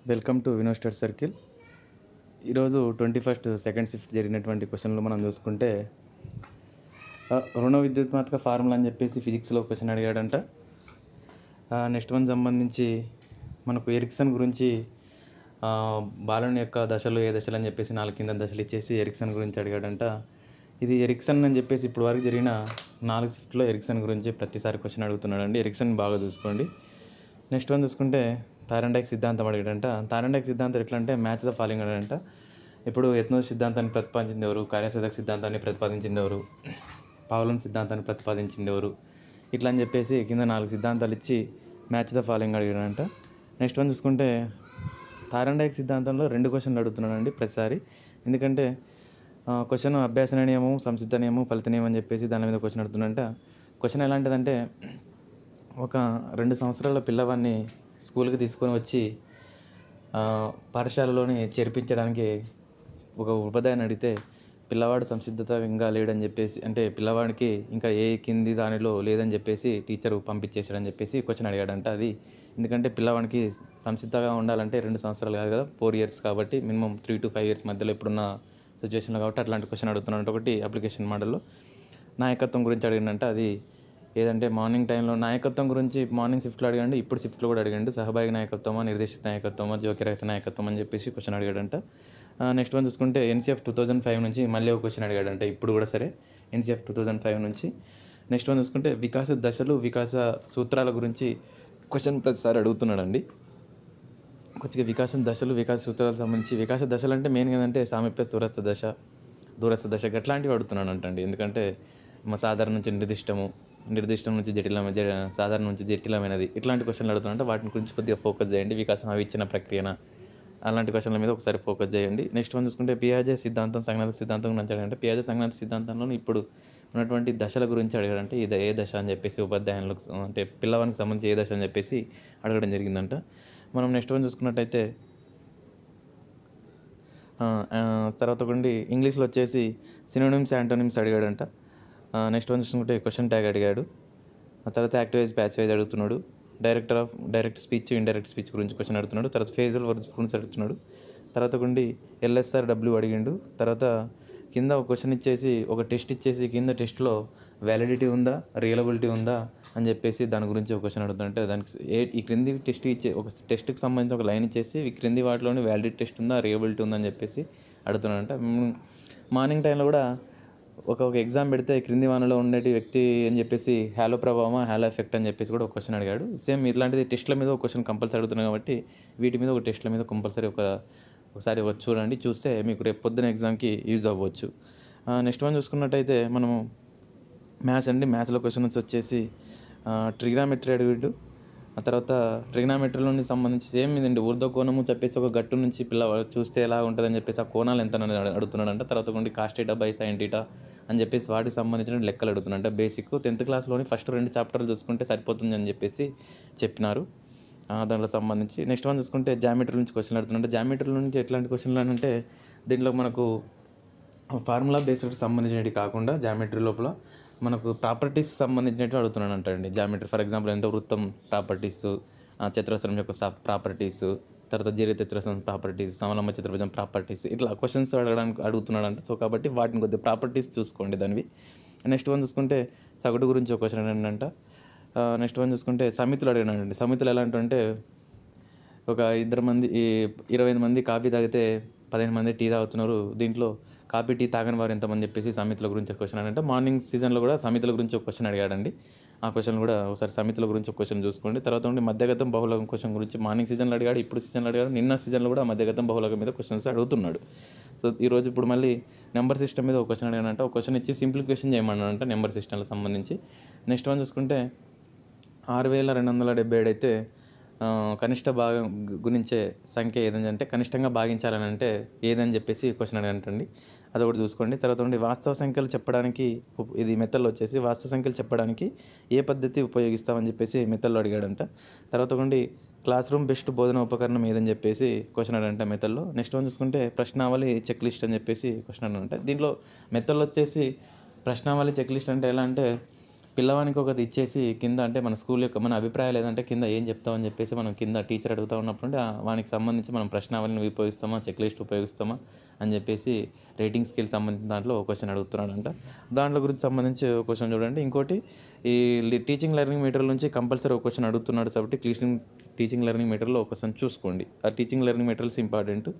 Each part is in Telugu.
Welcome to Vino study circle. ఈరోజు 21st సెకండ్ షిఫ్ట్ జరిగినటువంటి క్వశ్చన్లు మనం చూసుకుంటే రుణ విద్యుత్మాత్మక ఫార్ములా అని చెప్పేసి ఫిజిక్స్లో క్వశ్చన్ అడిగాడంట. నెక్స్ట్ వన్ సంబంధించి మనకు ఎరిక్సన్ గురించి బాలుని యొక్క దశలు ఏ దశలు అని చెప్పేసి 4 కింద దశలు ఇచ్చేసి ఎరిక్సన్ గురించి అడిగాడంట. ఇది ఎరిక్సన్ అని చెప్పేసి ఇప్పుడు వరకు జరిగిన 4 షిఫ్ట్లో ఎరిక్సన్ గురించి ప్రతిసారి క్వశ్చన్ అడుగుతున్నాడండి. ఎరిక్సన్ బాగా చూసుకోండి. నెక్స్ట్ వన్ చూసుకుంటే థారండైక్ సిద్ధాంతం అడిగాడంట. థారండైక్ సిద్ధాంతం ఎట్లా అంటే మ్యాచ్ ద ఫాలోయింగ్ అడంట. ఇప్పుడు ఎత్నోస్ సిద్ధాంతాన్ని ప్రతిపాదించింది ఎవరు, కార్యసాధక సిద్ధాంతాన్ని ప్రతిపాదించింది ఎవరు, పావులన్ సిద్ధాంతాన్ని ప్రతిపాదించింది ఎవరు, ఇట్లా అని చెప్పేసి కింద 4 సిద్ధాంతాలు ఇచ్చి మ్యాచ్ ద ఫాలోయింగ్ అడిగాడంట. నెక్స్ట్ వన్ చూసుకుంటే థారండైక్ సిద్ధాంతంలో 2 క్వశ్చన్లు అడుగుతున్నాడండి ప్రతిసారి. ఎందుకంటే క్వశ్చన్ అభ్యాసన నియమం, సంసిద్ధ నియమం, ఫలిత నియమం అని చెప్పేసి దాని మీద క్వశ్చన్ అడుగుతుందంట. క్వశ్చన్ ఎలాంటిదంటే ఒక 2 సంవత్సరాల పిల్లవాడిని స్కూల్కి తీసుకొని వచ్చి పాఠశాలలోని చేర్పించడానికి ఒక ఉపాధ్యాయుని అడిగితే పిల్లవాడు సంసిద్ధత ఇంకా లేడని చెప్పేసి, అంటే పిల్లవాడికి ఇంకా ఏ కింది దానిలో లేదని చెప్పేసి టీచరు పంపించేసాడని చెప్పేసి క్వశ్చన్ అడిగాడంట. అది ఎందుకంటే పిల్లవాడికి సంసిద్ధంగా ఉండాలంటే 2 సంవత్సరాలు కాదు కదా, 4 years కాబట్టి మినిమం 3 to 5 years మధ్యలో ఇప్పుడున్న సిచ్యువేషన్లో కాబట్టి అట్లాంటి క్వశ్చన్ అడుగుతున్నాడు. ఒకటి అప్లికేషన్ మోడల్లో నాయకత్వం గురించి అడిగిండంట. అది ఏదంటే మార్నింగ్ టైంలో నాయకత్వం గురించి మార్నింగ్ షిఫ్ట్లో అడిగాడు, ఇప్పుడు షిఫ్ట్లో కూడా అడిగాడు. సహభాగి నాయకత్వమా, నిర్దేశిత నాయకత్వమా, జోక్యరహిత నాయకత్వం అని చెప్పేసి క్వశ్చన్ అడిగాడంట. నెక్స్ట్ వన్ చూసుకుంటే ఎన్సీఎఫ్ 2005 నుంచి మళ్ళీ ఒక క్వశ్చన్ అడిగాడంట. ఇప్పుడు కూడా సరే ఎన్సీఎఫ్ 2005 నుంచి. నెక్స్ట్ వన్ చూసుకుంటే వికాస దశలు, వికాస సూత్రాల గురించి క్వశ్చన్ ప్రతిసారి అడుగుతున్నాడండి. కొద్దిగా వికాస దశలు, వికాస సూత్రాలకు సంబంధించి వికాస దశలు అంటే మెయిన్ ఏంటంటే సామీప్య దూరస్థ దశ, దూరస్థ దశ అట్లాంటివి అడుగుతున్నాడు అంటండి. ఎందుకంటే సాధారణ నుంచి నిర్దిష్టం నుంచి సాధారణ నుంచి జటిలమైనది ఇట్లాంటి క్వశ్చన్లు అడుగుతుంటే వాటిని గురించి కొద్దిగా ఫోకస్ చేయండి. వికాసం అవిచ్ఛిన్న ప్రక్రియన అలాంటి క్వశ్చన్ల మీద ఒకసారి ఫోకస్ చేయండి. నెక్స్ట్ వన్ చూసుకుంటే పియాజే సిద్ధాంతం, సంజ్ఞానాత్మక సిద్ధాంతం గురించి అడిగాడంటే పియాజే సంజ్ఞానాత్మక సిద్ధాంతంలో ఇప్పుడు ఉన్నటువంటి దశల గురించి అడిగాడంటే ఇది ఏ దశ అని చెప్పేసి ఉపాధ్యాయులకు అంటే పిల్లవానికి సంబంధించి ఏ దశ అని చెప్పేసి అడగడం జరిగిందంట. మనం నెక్స్ట్ వన్ చూసుకున్నట్టయితే తర్వాత కొండి ఇంగ్లీష్లో వచ్చేసి సినోనిమ్స్, యాంటోనిమ్స్ అడిగాడంట. నెక్స్ట్ వన్ చూసుకుంటే క్వశ్చన్ ట్యాగ్ అడిగాడు. ఆ తర్వాత యాక్టివైజ్, ప్యాసివైజ్ అడుగుతున్నాడు. డైరెక్ట్ స్పీచ్, ఇండైరెక్ట్ స్పీచ్ గురించి క్వశ్చన్ అడుగుతున్నాడు. తర్వాత ఫేజల్ వర్బ్స్ గురించి అడుగుతున్నాడు. తర్వాత కొండి ఎల్ఎస్ఆర్ డబ్ల్యూ అడిగిండు. తర్వాత కింద ఒక క్వశ్చన్ ఇచ్చేసి ఒక టెస్ట్ ఇచ్చేసి కింద టెస్ట్లో వ్యాలిడిటీ ఉందా, రియలబిలిటీ ఉందా అని చెప్పేసి దాని గురించి ఒక క్వశ్చన్ అడుగుతుంటే దానికి ఈ క్రింది టెస్ట్ ఇచ్చే ఒక టెస్ట్కి సంబంధించి ఒక లైన్ ఇచ్చేసి ఈ క్రింది వాటిలోని వ్యాలిడిటీ టెస్ట్ ఉందా, రియలబిలిటీ ఉందా అని చెప్పేసి అడుగుతున్నాడంట. మార్నింగ్ టైంలో కూడా ఒక ఎగ్జామ్ పెడితే క్రింది వానలో ఉండేటి వ్యక్తి అని చెప్పేసి హ్యాలో ప్రభావమా, హ్యాలో ఎఫెక్ట్ అని చెప్పేసి కూడా ఒక క్వశ్చన్ అడిగాడు. సేమ్ ఇట్లాంటిది టెస్ట్ల మీద ఒక క్వశ్చన్ కంపల్సరీ అడుగుతున్నాయి కాబట్టి వీటి మీద ఒక టెస్ట్ల మీద కంపల్సరీ ఒకసారి చూడండి. చూస్తే మీకు రేపు పొద్దున ఎగ్జామ్కి యూజ్ అవ్వచ్చు. నెక్స్ట్ వన్ చూసుకున్నట్టయితే మనము మ్యాథ్స్లో క్వశ్చన్స్ వచ్చేసి ట్రిగ్నామెట్రీ అడిగాడు. ఆ తర్వాత ట్రిగ్నామెట్రీలోని సంబంధించి సేమ్ ఇదండి ఊర్ధ్వ కోణము చెప్పేసి ఒక గట్టు నుంచి పిల్లవాడు చూస్తే ఎలా ఉంటుందని చెప్పేసి ఆ కోణాలు ఎంత అడుగుతున్నాడంట. తర్వాత కొన్ని కాస్టేటా బై సైన్ టీటా అని చెప్పేసి వాటికి సంబంధించిన లెక్కలు అడుగుతున్నాడంట. బేసిక్ 10th క్లాస్లోని ఫస్ట్ 2 చాప్టర్లు చూసుకుంటే సరిపోతుంది అని చెప్పేసి చెప్పినారు దాంట్లో సంబంధించి. నెక్స్ట్ వన్ చూసుకుంటే జామెట్రీ నుంచి క్వశ్చన్ అడుగుతుంటే జామెట్రీ నుంచి ఎట్లాంటి క్వశ్చన్లు అంటే దీంట్లో మనకు ఫార్ములా బేస్డ్ సంబంధించినవి కాకుండా జామెట్రీ లోపల మనకు ప్రాపర్టీస్ సంబంధించినట్టు అడుగుతున్నాను అంటండి. జామెట్రీ ఫర్ ఎగ్జాంపుల్ అంటే వృత్తం ప్రాపర్టీస్, చతురస్రం యొక్క ప్రాపర్టీస్, తర్వాత దీర్ఘచతురస్రం ప్రాపర్టీస్, సమలంబ చతుర్భుజం ప్రాపర్టీస్ ఇట్లా క్వశ్చన్స్ అడుగుతున్నాడంట. సో కాబట్టి వాటిని కొద్దిగా ప్రాపర్టీస్ చూసుకోండి దానివి. నెక్స్ట్ వన్ చూసుకుంటే సగటు గురించి ఒక క్వశ్చన్ అడిగినంట. నెక్స్ట్ వన్ చూసుకుంటే సమితులు అడిగినాడండి. సమితులు ఎలా అంటే ఒక 20 మంది కాఫీ తాగితే 15 మంది టీ తాగుతున్నారు. దీంట్లో కాఫీ టీ తాగని వారు ఎంతమంది చెప్పేసి సమితుల గురించి ఒక క్వశ్చన్ అంటే మార్నింగ్ సీజన్లో కూడా సమితుల గురించి ఒక క్వశ్చన్ అడిగాడండి. ఆ క్వశ్చన్ కూడా ఒకసారి సమితుల గురించి ఒక క్వశ్చన్ చూసుకోండి. తర్వాత ఉండి మధ్యగతం బహుళకం క్వశ్చన్ గురించి మార్నింగ్ సీజన్లో అడిగాడు, ఇప్పుడు సీజన్లో అడిగాడు, నిన్న సీజన్లో కూడా మధ్యగతం బహుళకం మీద క్వశ్చన్స్ అడుగుతున్నాడు. సో ఈరోజు ఇప్పుడు మళ్ళీ నెంబర్ సిస్టమ్ మీద ఒక క్వశ్చన్ అడిగాడంట. ఒక క్వశ్చన్ ఇచ్చి సింప్లిఫికేషన్ చేయమన్నాడంట నెంబర్ సిస్టమ్కి సంబంధించి. నెక్స్ట్ వన్ చూసుకుంటే 6277 అయితే కనిష్ట భాగం గురించే సంఖ్య ఏదని అంటే కనిష్టంగా భాగించాలని అంటే ఏదని చెప్పేసి క్వశ్చన్ అడగంటండి. అదొకటి చూసుకోండి. తర్వాత ఉండి వాస్తవ సంఖ్యలు చెప్పడానికి ఇది మెథడ్లో వచ్చేసి వాస్తవ సంఖ్యలు చెప్పడానికి ఏ పద్ధతి ఉపయోగిస్తామని చెప్పేసి మెథడ్లో అడిగాడంట. తర్వాత ఉండి క్లాస్ రూమ్ బెస్ట్ బోధన ఉపకరణం ఏదని చెప్పేసి క్వశ్చన్ అడంట మెథడ్లో. నెక్స్ట్ వన్ చూసుకుంటే ప్రశ్నావళి చెక్ లిస్ట్ అని చెప్పేసి క్వశ్చన్ అడంట. దీంట్లో మెథడ్లో వచ్చేసి ప్రశ్నావళి చెక్ లిస్ట్ అంటే ఎలా అంటే పిల్లవానికి ఒకటి ఇచ్చేసి కింద అంటే మన స్కూల్ యొక్క మన అభిప్రాయాలు ఏదంటే కింద ఏం చెప్తామని చెప్పేసి మనం కింద టీచర్ అడుగుతూ ఉన్నప్పుడు వానికి సంబంధించి మనం ప్రశ్నావళిని ఉపయోగిస్తామా, చెక్ లిస్ట్ ఉపయోగిస్తామా అని చెప్పేసి రేటింగ్ స్కేల్ సంబంధించిన దాంట్లో ఒక క్వశ్చన్ అడుగుతున్నాడంట. దాంట్లో గురించి సంబంధించి ఒక క్వశ్చన్ చూడండి. ఇంకోటి ఈ టీచింగ్ లెర్నింగ్ మెటీరియల్ నుంచి కంపల్సరీ ఒక క్వశ్చన్ అడుగుతున్నాడు కాబట్టి టీచింగ్ లెర్నింగ్ మెటీరియల్లో ఒక క్వశ్చన్ చూసుకోండి. ఆ teaching learning materials important.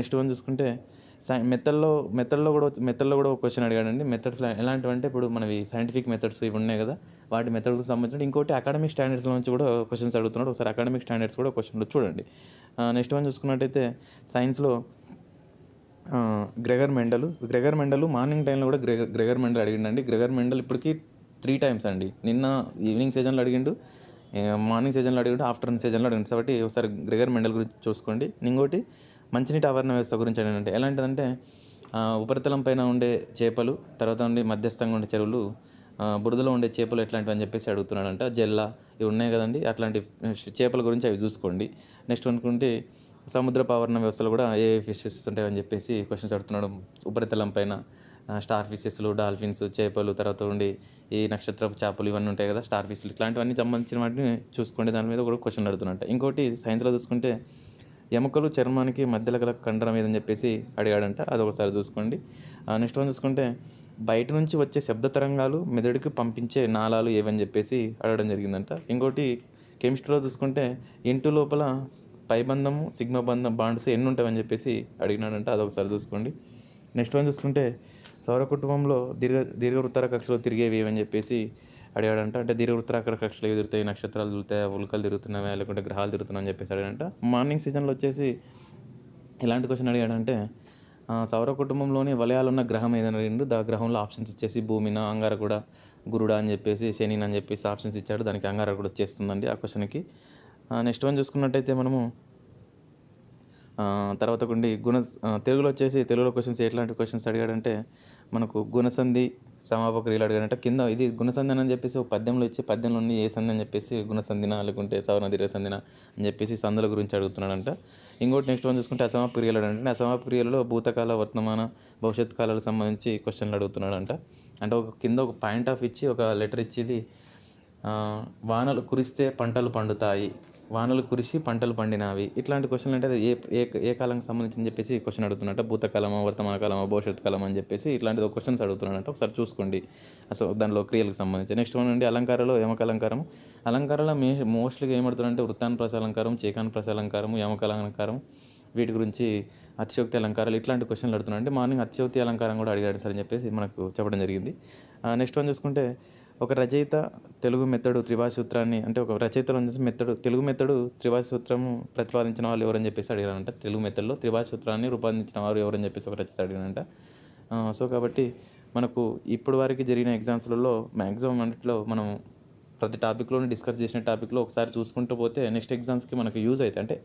Next one చూసుకుంటే మెథడ్లో కూడా ఒక క్వశ్చన్ అడిగాడండి. మెథడ్స్లో ఎలాంటివంటే ఇప్పుడు మనవి సైంటిఫిక్ మెథడ్స్ ఇవి ఉన్నాయి కదా, వాటి మెథడ్కి సంబంధించిన ఇంకోటి అకాడమిక్ స్టాండర్డ్స్ నుంచి కూడా క్వశ్చన్స్ అడుగుతున్నాడు. ఒకసారి అకాడమిక్ స్టాండర్డ్స్ కూడా క్వశ్చన్లో చూడండి. నెక్స్ట్ వన్ చూసుకున్నట్టయితే సైన్స్లో గ్రెగర్ మెండల్ మార్నింగ్ టైంలో కూడా గ్రెగర్ మెండల్ అడిగిండండి. గ్రెగర్ మెండల్ ఇప్పటికీ 3 times అండి. నిన్న ఈవినింగ్ సెషన్లో అడిగిండు, మార్నింగ్ సెషన్లో అడిగిండు, ఆఫ్టర్నూన్ సెషన్లో అడిగిండు. కాబట్టి ఒకసారి గ్రెగర్ మెండల్ గురించి చూసుకోండి. ఇంకోటి మంచినీటి ఆవరణ వ్యవస్థ గురించి అడిగినంటే ఎలాంటిదంటే ఉపరితలం పైన ఉండే చేపలు, తర్వాత ఉండే మధ్యస్థంగా ఉండే చెరువులు, బురదలో ఉండే చేపలు ఎట్లాంటివి అని చెప్పేసి అడుగుతున్నాడంట. జెల్లా ఇవి ఉన్నాయి కదండి, అట్లాంటి చేపల గురించి అవి చూసుకోండి. నెక్స్ట్ అనుకుంటే సముద్రపు ఆవరణ వ్యవస్థలో కూడా ఏ ఫిషెస్ ఉంటాయని చెప్పేసి క్వశ్చన్స్ అడుగుతున్నాడు. ఉపరితలం పైన స్టార్ ఫిషెస్లు, డాల్ఫిన్స్, చేపలు, తర్వాత ఉండి ఈ నక్షత్రపు చేపలు ఇవన్నీ ఉంటాయి కదా, స్టార్ ఫిష్లు, ఇట్లాంటివన్నీ సంబంధించిన వాటిని చూసుకోండి. దాని మీద కూడా క్వశ్చన్ అడుగుతున్నట్ట. ఇంకోటి సైన్స్లో చూసుకుంటే ఎముకలు చర్మానికి మధ్యలో గల కండరం ఏదని చెప్పేసి అడిగాడంట. అదొకసారి చూసుకోండి. నెక్స్ట్ వన్ చూసుకుంటే బయట నుంచి వచ్చే శబ్ద తరంగాలు మెదడుకి పంపించే నాళాలు ఏవని చెప్పేసి అడగడం జరిగిందంట. ఇంకోటి కెమిస్ట్రీలో చూసుకుంటే ఇంటి లోపల పైబంధము, సిగ్మా బంధం బాండ్స్ ఎన్ని ఉంటాయని చెప్పేసి అడిగినాడంట. అదొకసారి చూసుకోండి. నెక్స్ట్ వన్ చూసుకుంటే సౌర కుటుంబంలో దీర్ఘవృత్తార కక్షలో తిరిగేవి ఏమని చెప్పేసి అడిగాడంట. అంటే దీర్ఘవృత్తాకార కక్షలు తిరుగుతాయి, నక్షత్రాలు తిరుగుతాయి, ఉల్కలు తిరుగుతున్నాయా లేకుంటే గ్రహాలు తిరుగుతున్నాయని చెప్పేసి అడిగాడంట. మార్నింగ్ సీజన్లో వచ్చేసి ఎలాంటి క్వశ్చన్ అడిగాడంటే సౌర కుటుంబంలోని వలయాలు ఉన్న గ్రహం ఏదైనా అడిగిండు. దా గ్రహంలో ఆప్షన్స్ ఇచ్చేసి భూమిన, అంగారకుడ, గురుడా అని చెప్పేసి, శనిని అని చెప్పేసి ఆప్షన్స్ ఇచ్చాడు. దానికి అంగారకుడ వచ్చేస్తుందండి ఆ క్వశ్చన్కి. నెక్స్ట్ వన్ చూసుకున్నట్టయితే మనము తర్వాత కొన్ని తెలుగులో వచ్చేసి తెలుగులో క్వశ్చన్స్ ఎట్లాంటి క్వశ్చన్స్ అడిగాడంటే మనకు గుణసంధి, సమాపక క్రియలు అడిగాడంటే కింద ఇది గుణసంధి అని చెప్పేసి ఒక పద్యంలో ఇచ్చి పద్యంలో ఏ సంధి అని చెప్పేసి గుణసంధిన లేకుంటే సవర్ణ దీర్ఘ సంధిన అని చెప్పేసి సంధుల గురించి అడుగుతున్నాడంట. ఇంకోటి నెక్స్ట్ వన్ చూసుకుంటే అసమాపక క్రియలు అడిగాడంటే అసమాపక క్రియలలో భూతకాల, వర్తమాన, భవిష్యత్ కాలాలకు సంబంధించి క్వశ్చన్లు అడుగుతున్నాడంట. అంటే ఒక కింద ఒక పాయింట్ ఆఫ్ ఇచ్చి ఒక లెటర్ ఇచ్చేది వానలు కురిస్తే పంటలు పండుతాయి, వానలు కురిసి పంటలు పండినవి, ఇట్లాంటి క్వశ్చన్లు అంటే అది ఏ కాలానికి సంబంధించి అని చెప్పేసి క్వశ్చన్ అడుగుతున్నట్ట. భూతకాలమా, వర్తమాన కాలమా, భవిష్యత్ కాలం అని చెప్పేసి ఇట్లాంటిది ఒక క్వశ్చన్స్ అడుగుతున్నాడంట. ఒకసారి చూసుకోండి అసలు దానిలో క్రియలకు సంబంధించి. నెక్స్ట్ వన్ అండి అలంకారంలో యమక అలంకారం. అలంకారంలో మోస్ట్లీగా ఏమడుతున్నాడంటే వృత్తానుప్రాస అలంకారం, చేకానుప్రాస అలంకారం, యమక అలంకారం, వీటి గురించి అతిశయోక్తి అలంకారాలు ఇట్లాంటి క్వశ్చన్లు అడుగుతున్నాడు. అంటే మార్నింగ్ అతిశయోక్తి అలంకారం కూడా అడిగాడు సార్ అని చెప్పేసి మనకు చెప్పడం జరిగింది. నెక్స్ట్ వన్ చూసుకుంటే ఒక రచయిత తెలుగు మెత్తడు త్రిభాష సూత్రాన్ని అంటే ఒక రచయితలో మెత్తడు తెలుగు మెత్తడు త్రిభాష సూత్రము ప్రతిపాదించిన వాళ్ళు ఎవరని చెప్పేసి అడిగారంట. తెలుగు మెత్తడ్లో త్రిభాష సూత్రాన్ని రూపొందించిన వారు ఎవరని చెప్పేసి ఒక రచయిత అడిగానంట. సో కాబట్టి మనకు ఇప్పుడు వరకు జరిగిన ఎగ్జామ్స్లలో మ్యాక్సిమం అన్నింటిలో మనం ప్రతి టాపిక్లోనే డిస్కస్ చేసిన టాపిక్లో ఒకసారి చూసుకుంటూ పోతే నెక్స్ట్ ఎగ్జామ్స్కి మనకు యూజ్ అవుతాయి. అంటే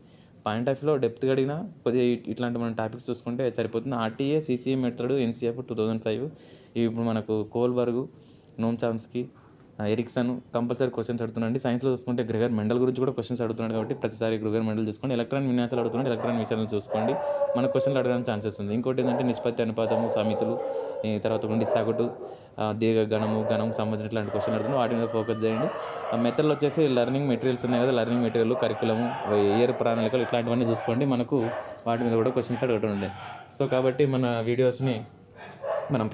పాయింట్ ఆఫ్ వ్యూలో డెప్త్గా అడిగినా కొద్దిగా ఇట్లాంటి మన టాపిక్స్ చూసుకుంటే సరిపోతుంది. ఆర్టీఏ, సిసిఏ మెథడ్, ఎన్సీఎఫ్ 2005 ఇవి ఇప్పుడు మనకు Kohlberg, నోమ్ Chomsky, Ericsson compulsory questions అడుగుతున్నాండి. సైన్స్లో చూసుకుంటే గ్రెగర్ మెండల్ గురించి కూడా క్వశ్చన్స్ అడుగుతున్నాడు కాబట్టి ప్రతిసారి గ్రెగర్ మెండల్ చూసుకోండి. ఎలక్ట్రాన్ విన్యాసాలు అడుగుతున్నాడు, ఎలక్ట్రాన్ విషయాలు చూసుకోండి, మన క్వశ్చన్లు అడగడానికి ఛాన్సెస్ ఉంది. ఇంకోటి ఏంటంటే నిష్పత్తి, అనుపాతము, సమితులు, తర్వాత ఉండి సగటు, దీర్ఘ ఘనము సంబంధించిన ఇట్లాంటి క్వశ్చన్లు అడుగుతున్నాం. వాటి మీద ఫోకస్ చేయండి. మెథడ్లో వచ్చేసి లెర్నింగ్ మెటీరియల్స్ ఉన్నాయి కదా, లెర్నింగ్ మెటీరియల్, కరికులము, ఇయర్ ప్రణాళికలు ఇట్లాంటివన్నీ చూసుకోండి. మనకు వాటి మీద కూడా క్వశ్చన్స్ అడగడం ఉండే. సో కాబట్టి మన వీడియోస్ని మనం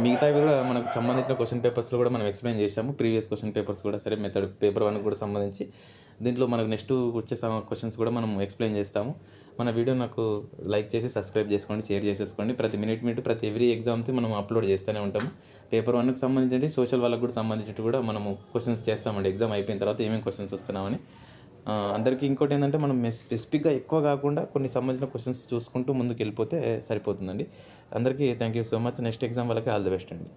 మిగతావి కూడా మనకు సంబంధించిన క్వశ్చన్ పేపర్స్లో కూడా మనం ఎక్స్ప్లెయిన్ చేసాము. ప్రీవియస్ క్వశ్చన్ పేపర్స్ కూడా సరే మెథడ్ పేపర్ 1 కూడా సంబంధించి దీంట్లో మనకు నెక్స్ట్ వచ్చే క్వశ్చన్స్ కూడా మనం ఎక్స్ప్లెయిన్ చేస్తాము. మన వీడియో నాకు లైక్ చేసి సబ్స్క్రైబ్ చేసుకోండి, షేర్ చేసేసుకోండి. ప్రతి మినిట్ ప్రతి ఎవ్రీ ఎగ్జామ్కి మనం అప్లోడ్ చేస్తూనే ఉంటాము. పేపర్ 1కి సంబంధించి సోషల్ వాళ్ళకు కూడా సంబంధించి కూడా మనము క్వశ్చన్స్ చేస్తామండి. ఎగ్జామ్ అయిపోయిన తర్వాత ఏమేమి క్వశ్చన్స్ వస్తున్నామని. అందరికీ ఇంకోటి ఏంటంటే మనం స్పెసిఫిక్గా ఎక్కువ కాకుండా కొన్ని సంబంధించిన క్వశ్చన్స్ చూసుకుంటూ ముందుకు వెళ్ళిపోతే సరిపోతుందండి. అందరికీ thank you so much. Next exam వాళ్ళకి ఆల్ ది బెస్ట్ అండి.